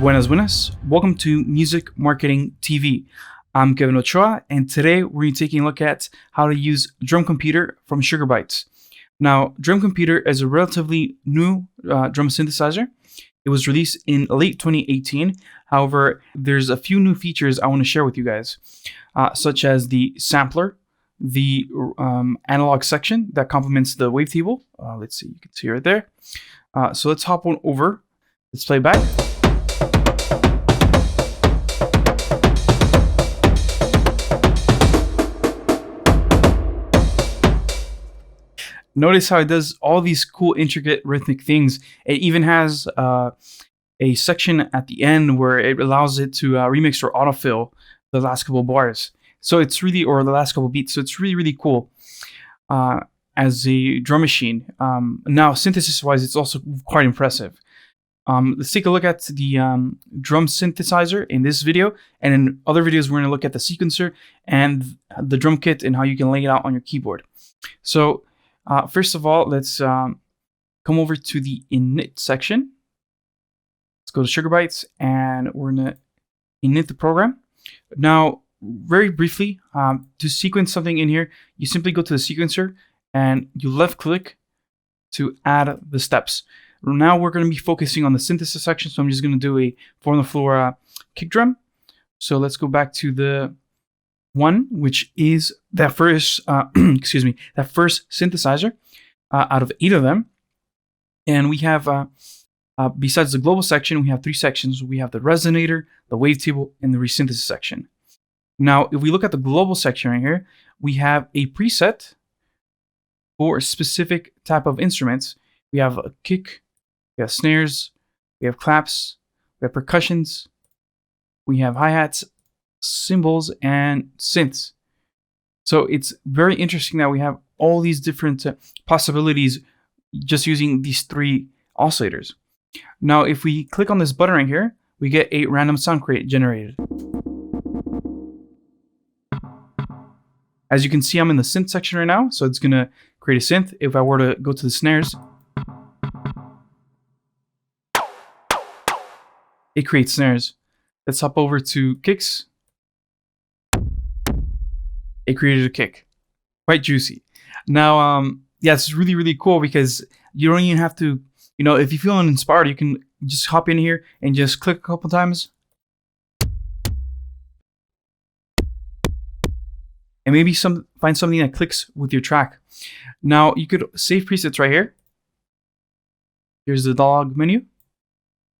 Buenas, buenas. Welcome to Music Marketing TV. I'm Kevin Ochoa, and today we're going to be taking a look at how to use DrumComputer from Sugar Bytes. Now, DrumComputer is a relatively new drum synthesizer. It was released in late 2018. However, there's a few new features I want to share with you guys, such as the sampler, the analog section that complements the wavetable. Let's see, you can see right there. So let's hop on over. Let's play back. Notice how it does all these cool, intricate, rhythmic things. It even has a section at the end where it allows it to remix or autofill the last couple bars. So it's really, or the last couple beats. So it's really, really cool as a drum machine. Now, synthesis-wise, it's also quite impressive. Let's take a look at the drum synthesizer in this video, and in other videos, we're going to look at the sequencer and the drum kit and how you can lay it out on your keyboard. So first of all, let's come over to the init section. Let's go to Sugar Bytes, and we're going to init the program. Now, very briefly, to sequence something in here, you simply go to the sequencer and you left click to add the steps. Now we're going to be focusing on the synthesis section, so I'm just going to do a 4-on-the-floor kick drum. So let's go back to the one, which is that first, that first synthesizer out of 8 of them. And we have, besides the global section, we have 3 sections. We have the resonator, the wavetable, and the resynthesis section. Now, if we look at the global section right here, we have a preset for a specific type of instruments. We have a kick, we have snares, we have claps, we have percussions, we have hi-hats, cymbals, and synths. So it's very interesting that we have all these different possibilities just using these 3 oscillators. Now, if we click on this button right here, we get a random sound crate generated. As you can see, I'm in the synth section right now, so it's going to create a synth. If I were to go to the snares, it creates snares. Let's hop over to kicks. It created a kick. Quite juicy. Now, yeah, it's really, really cool because you don't even have to, if you feel uninspired, you can just hop in here and just click a couple times. And maybe find something that clicks with your track. Now, you could save presets right here. Here's the dialog menu.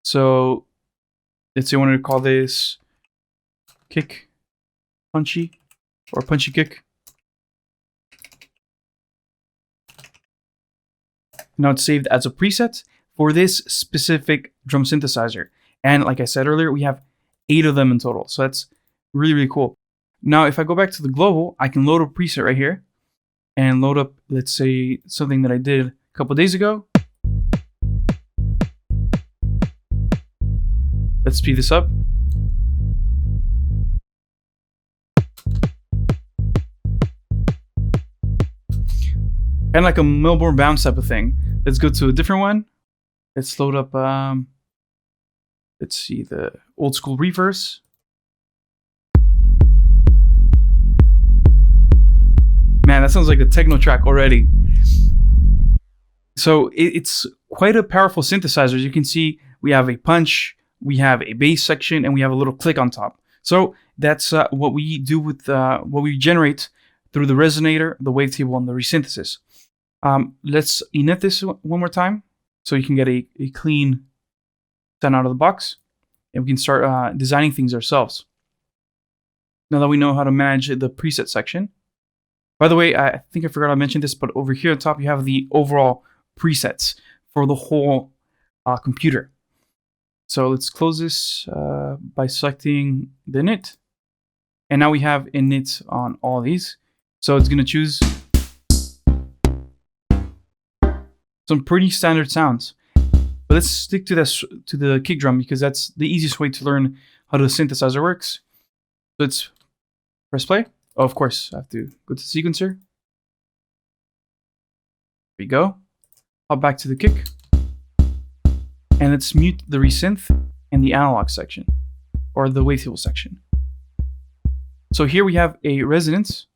So, let's say I wanted to call this kick punchy or punchy kick. Now it's saved as a preset for this specific drum synthesizer. And like I said earlier, we have 8 of them in total. So that's really, really cool. Now, if I go back to the global, I can load a preset right here and load up, let's say, something that I did a couple days ago. Let's speed this up. Kind of like a Melbourne bounce type of thing. Let's go to a different one. Let's load up, let's see, the old school reverse. Man, that sounds like a techno track already. So it's quite a powerful synthesizer. As you can see, we have a punch, we have a bass section, and we have a little click on top. So that's what we do with what we generate through the resonator, the wavetable, and the resynthesis. Let's init this one more time so you can get a clean sound out of the box, and we can start designing things ourselves. Now that we know how to manage the preset section. By the way, I think I forgot to mention this, but over here on top, you have the overall presets for the whole computer. So let's close this by selecting the init. And now we have init on all these. So it's going to choose some pretty standard sounds. But let's stick to the kick drum because that's the easiest way to learn how the synthesizer works. So let's press play. Oh, of course, I have to go to the sequencer. There we go. Hop back to the kick. And let's mute the resynth. and the analog section, or the wavetable section. So here we have a resonance,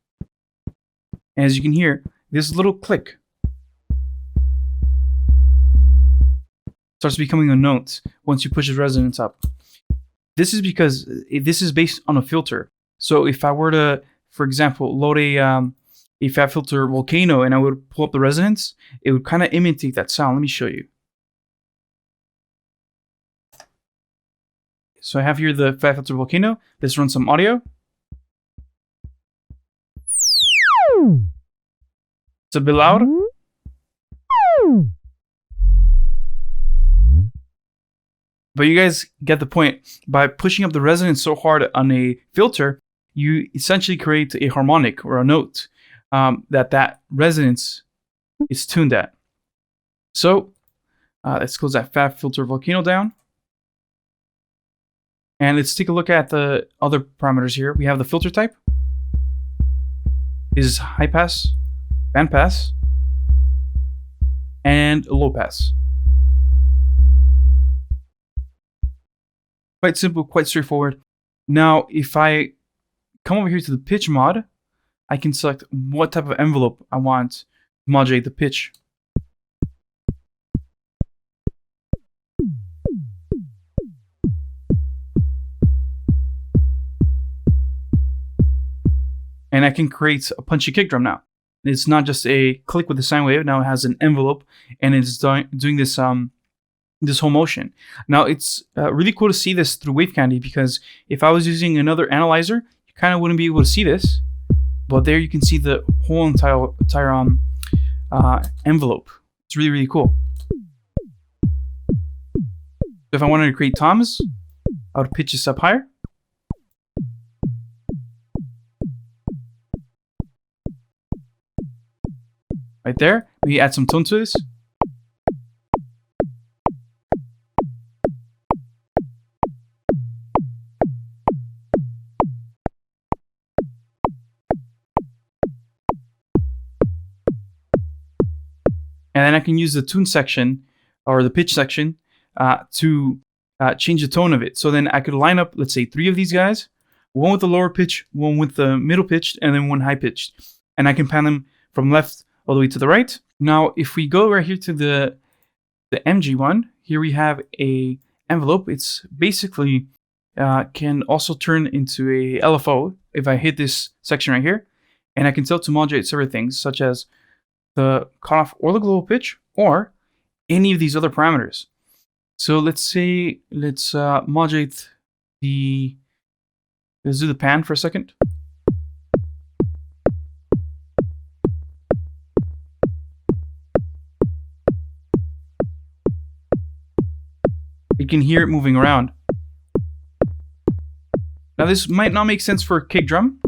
and as you can hear, this little click starts becoming a note once you push the resonance up. This is because this is based on a filter. So if I were to, for example, load a fat filter volcano and I would pull up the resonance, it would kind of imitate that sound. Let me show you. So I have here the fat filter volcano. Let's run some audio. It's a bit loud. But you guys get the point. By pushing up the resonance so hard on a filter, you essentially create a harmonic or a note that resonance is tuned at. So let's close that fat filter volcano down. And let's take a look at the other parameters here. We have the filter type. This is high pass, band pass, and low pass. Quite simple, quite straightforward. Now, if I come over here to the pitch mod, I can select what type of envelope I want to modulate the pitch. And I can create a punchy kick drum now. It's not just a click with the sine wave. Now it has an envelope, and it's doing this this whole motion. Now it's really cool to see this through Wave Candy, because if I was using another analyzer, you kind of wouldn't be able to see this. But there you can see the whole entire envelope. It's really, really cool. If I wanted to create toms, I would pitch this up higher. Right there. Maybe add some tone to this. And then I can use the tune section or the pitch section to change the tone of it. So then I could line up, let's say, 3 of these guys, one with the lower pitch, one with the middle pitched, and then one high pitched. And I can pan them from left all the way to the right. Now, if we go right here to the MG one, here we have a envelope. It's basically can also turn into a LFO if I hit this section right here. And I can tell to modulate several things, such as the cutoff or the global pitch, or any of these other parameters. So let's modulate let's do the pan for a second. You can hear it moving around. Now this might not make sense for a kick drum.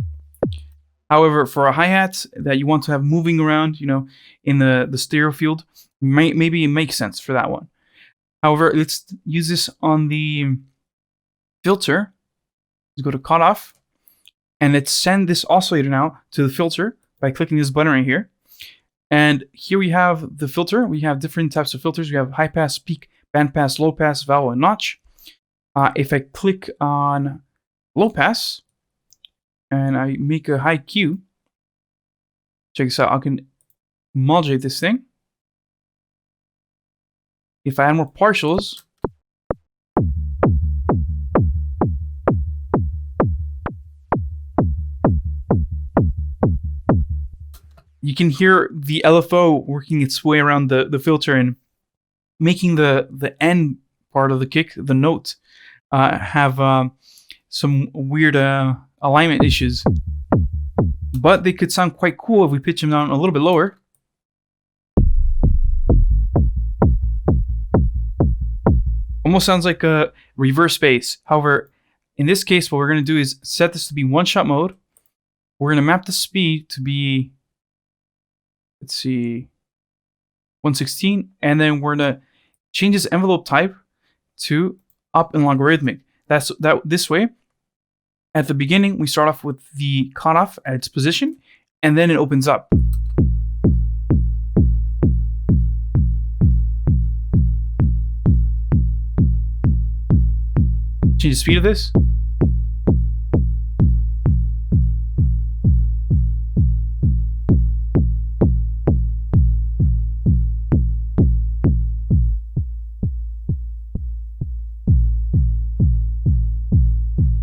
However, for a hi-hat that you want to have moving around, in the stereo field, maybe it makes sense for that one. However, let's use this on the filter. Let's go to cutoff, and let's send this oscillator now to the filter by clicking this button right here. And here we have the filter. We have different types of filters. We have high pass, peak, band pass, low pass, vowel, and notch. If I click on low pass and I make a high Q, check this out. I can modulate this thing. If I add more partials, you can hear the LFO working its way around the filter and making the end part of the kick, the note, have some weird alignment issues. But they could sound quite cool if we pitch them down a little bit lower. Almost sounds like a reverse bass. However, in this case, what we're going to do is set this to be one-shot mode. We're going to map the speed to be, let's see, 116, and then we're going to change this envelope type to up and logarithmic. This way, at the beginning, we start off with the cutoff at its position, and then it opens up. Change the speed of this.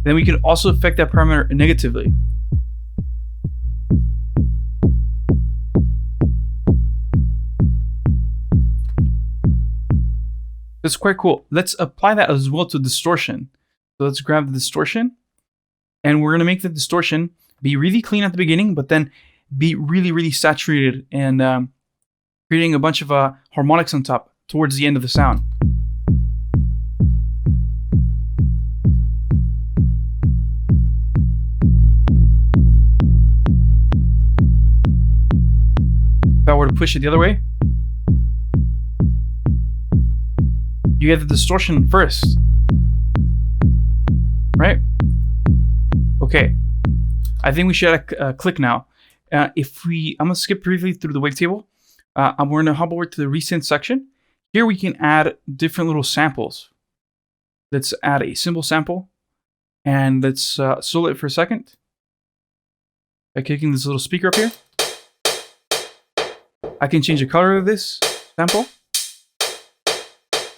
Then we can also affect that parameter negatively. That's quite cool. Let's apply that as well to distortion. So let's grab the distortion, and we're gonna make the distortion be really clean at the beginning, but then be really, really saturated and creating a bunch of harmonics on top towards the end of the sound. If I were to push it the other way, you get the distortion first, right? Okay, I think we should add a click now. I'm gonna skip briefly through the wavetable. We're gonna hop over to the recent section. Here we can add different little samples. Let's add a simple sample, and let's solo it for a second by clicking this little speaker up here. I can change the color of this sample.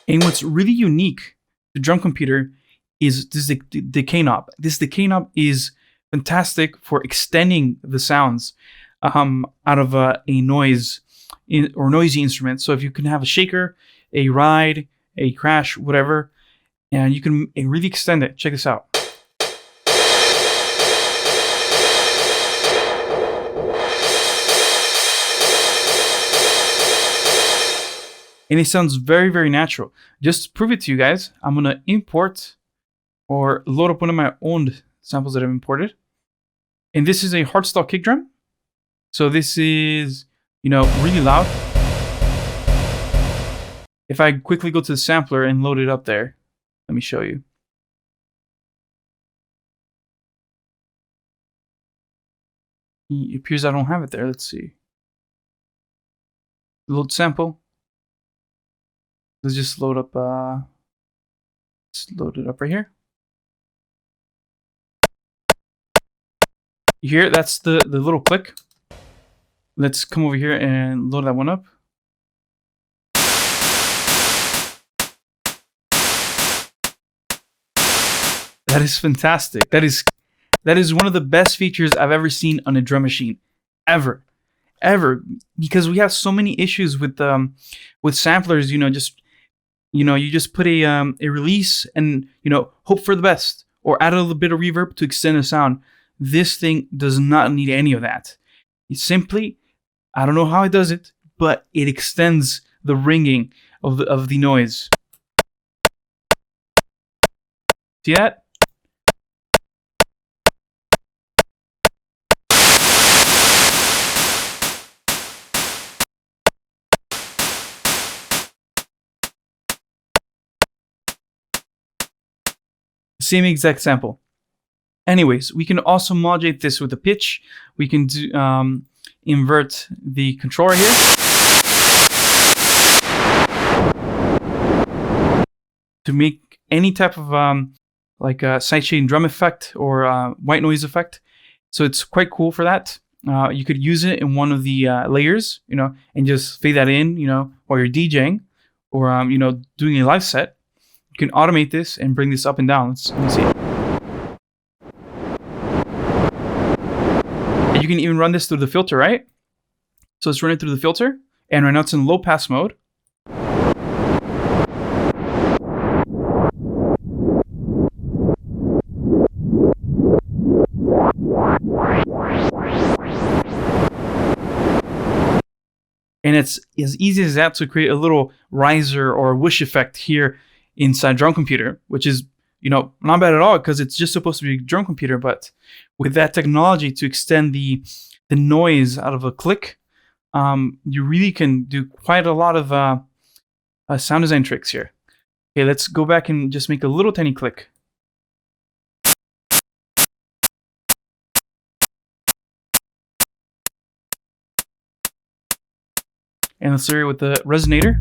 And what's really unique to DrumComputer is this decay knob. This decay knob is fantastic for extending the sounds out of a noise or noisy instrument. So if you can have a shaker, a ride, a crash, whatever, and you can really extend it. Check this out. And it sounds very, very natural. Just to prove it to you guys, I'm gonna import or load up one of my own samples that I've imported. And this is a hardstyle kick drum. So this is, really loud. If I quickly go to the sampler and load it up there, let me show you. It appears I don't have it there. Let's see. Load sample. Let's just load up, let's load it up right here. You hear it? That's the little click. Let's come over here and load that one up. That is fantastic. That is one of the best features I've ever seen on a drum machine, ever, because we have so many issues with samplers. You just put a release and hope for the best, or add a little bit of reverb to extend the sound. This thing does not need any of that. It simply, I don't know how it does it, but it extends the ringing of the noise. See that? Same exact sample. Anyways, we can also modulate this with the pitch. We can do, invert the controller here. To make any type of like a sidechain drum effect or white noise effect. So it's quite cool for that. You could use it in one of the layers, and just fade that in, while you're DJing or, doing a live set. You can automate this and bring this up and down. Let me see it. And you can even run this through the filter, right? So let's run it through the filter. And right now it's in low pass mode. And it's as easy as that to create a little riser or whoosh effect here inside DrumComputer, which is, not bad at all because it's just supposed to be DrumComputer. But with that technology to extend the noise out of a click, you really can do quite a lot of sound design tricks here. Okay, let's go back and just make a little tiny click. And let's start with the resonator.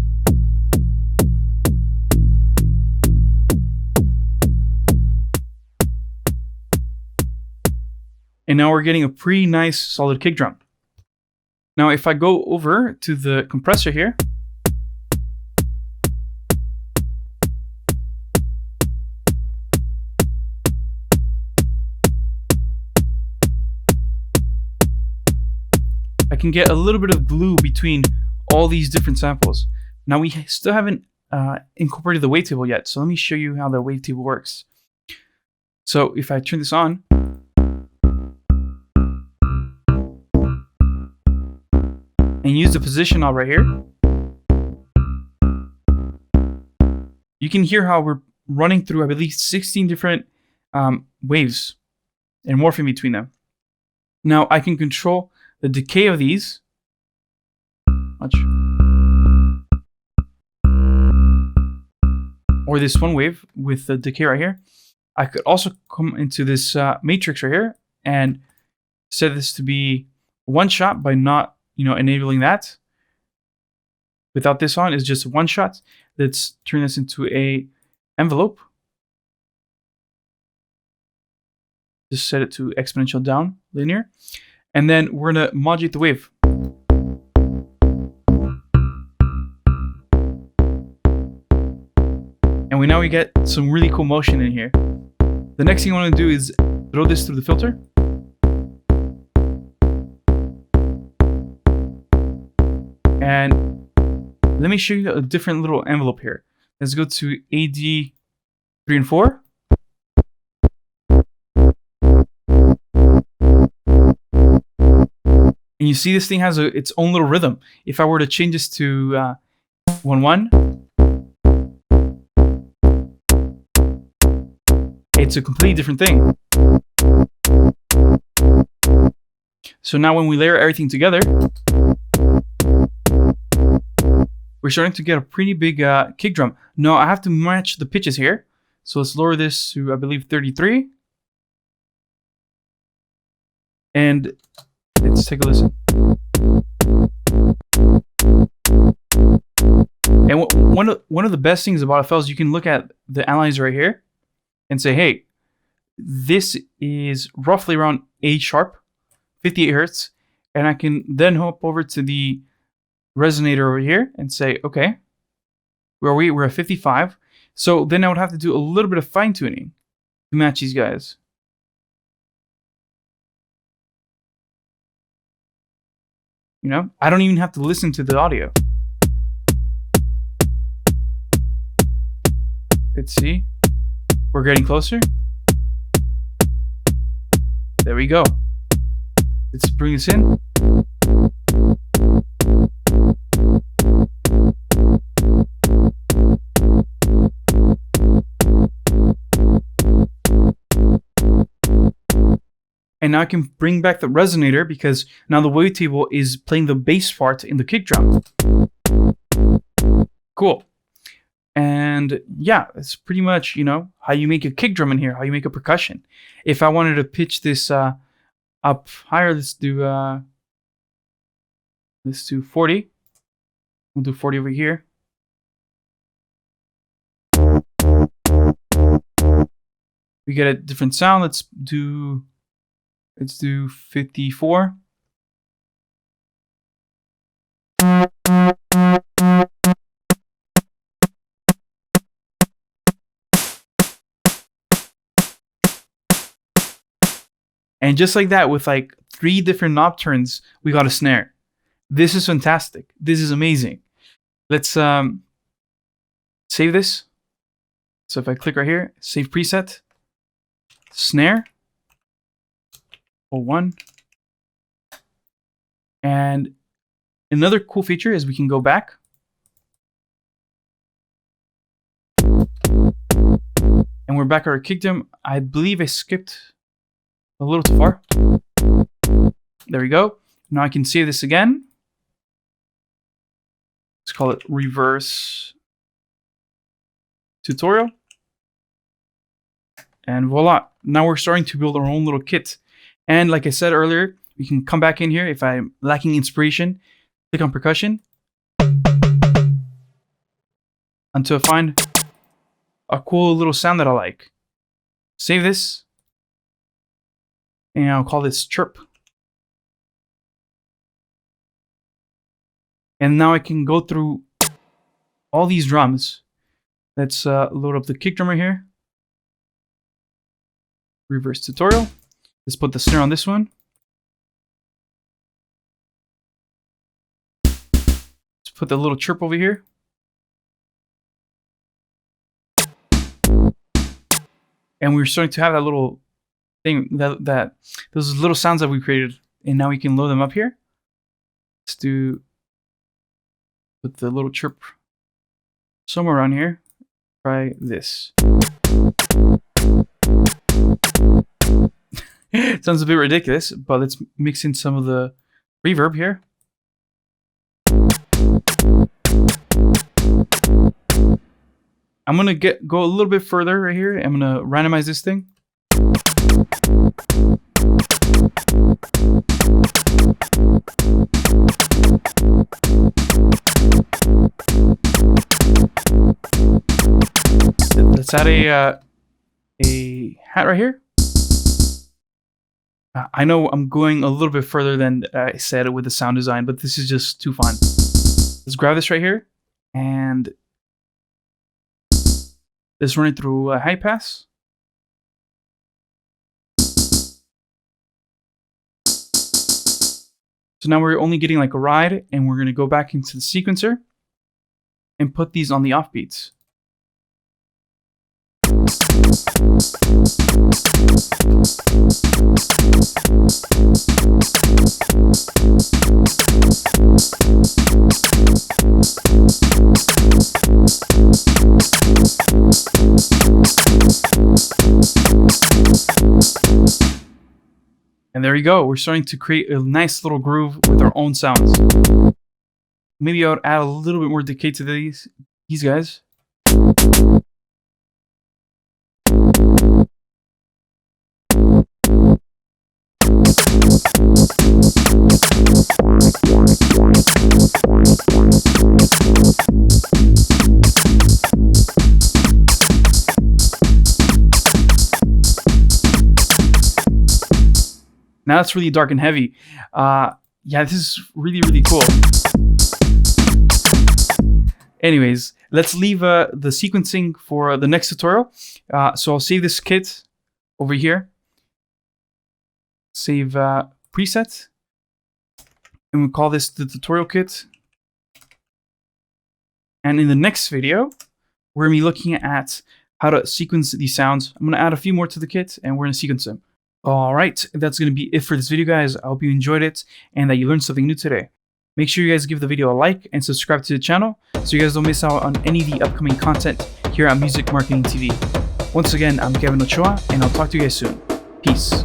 And now we're getting a pretty nice solid kick drum. Now if I go over to the compressor here, I can get a little bit of glue between all these different samples. Now we still haven't incorporated the wavetable yet, so let me show you how the wavetable works. So if I turn this on, and use the position knob right here, you can hear how we're running through, I believe, 16 different waves and morphing between them. Now I can control the decay of these. Watch. Or this one wave with the decay right here. I could also come into this matrix right here and set this to be one shot by not, enabling that. Without this on, it's just one shot. Let's turn this into a envelope. Just set it to exponential down, linear. And then we're gonna modulate the wave. And now we get some really cool motion in here. The next thing I want to do is throw this through the filter. And let me show you a different little envelope here. Let's go to AD 3 and 4. And you see this thing has its own little rhythm. If I were to change this to 1-1, it's a completely different thing. So now when we layer everything together, we're starting to get a pretty big kick drum. Now I have to match the pitches here. So let's lower this to, I believe, 33. And let's take a listen. And one of the best things about FL is you can look at the analyzer right here and say, hey, this is roughly around A sharp, 58 hertz. And I can then hop over to the resonator over here and say, okay, where are we? We're at 55. So then I would have to do a little bit of fine tuning to match these guys. I don't even have to listen to the audio. Let's see. We're getting closer. There we go. Let's bring this in. And now I can bring back the resonator because now the wavetable is playing the bass part in the kick drum. Cool. And yeah, it's pretty much, how you make a kick drum in here, how you make a percussion. If I wanted to pitch this up higher, let's do 40. We'll do 40 over here. We get a different sound. Let's do 54. And just like that, with like 3 different knob turns, we got a snare. This is fantastic. This is amazing. Let's save this. So if I click right here, save preset, snare, 01. And another cool feature is we can go back. And we're back at our kick drum. I believe I skipped a little too far. There we go. Now I can save this again. Let's call it reverse tutorial. And voila. Now we're starting to build our own little kit. And like I said earlier, we can come back in here if I'm lacking inspiration, click on percussion until I find a cool little sound that I like. Save this. And I'll call this chirp. And now I can go through all these drums. Let's load up the kick drum right here. Reverse tutorial. Let's put the snare on this one. Let's put the little chirp over here. And we're starting to have that little thing, those little sounds that we created. And now we can load them up here. Let's do with the little chirp somewhere around here. Try this. It sounds a bit ridiculous, but let's mix in some of the reverb here. I'm gonna go a little bit further right here. I'm gonna randomize this thing. Let's add a hat right here. I know I'm going a little bit further than I said with the sound design, but this is just too fun. Let's grab this right here and let's run it through a high pass. So now we're only getting like a ride, and we're going to go back into the sequencer and put these on the offbeats. And there you go. We're starting to create a nice little groove with our own sounds. Maybe I would add a little bit more decay to these guys. Now it's really dark and heavy. Yeah, this is really, really cool. Anyways, let's leave the sequencing for the next tutorial. So I'll save this kit over here. Save preset. And we'll call this the tutorial kit. And in the next video, we're going to be looking at how to sequence these sounds. I'm going to add a few more to the kit, and we're going to sequence them. Alright, that's going to be it for this video, guys. I hope you enjoyed it and that you learned something new today. Make sure you guys give the video a like and subscribe to the channel so you guys don't miss out on any of the upcoming content here on Music Marketing TV. Once again, I'm Kevin Ochoa, and I'll talk to you guys soon. Peace.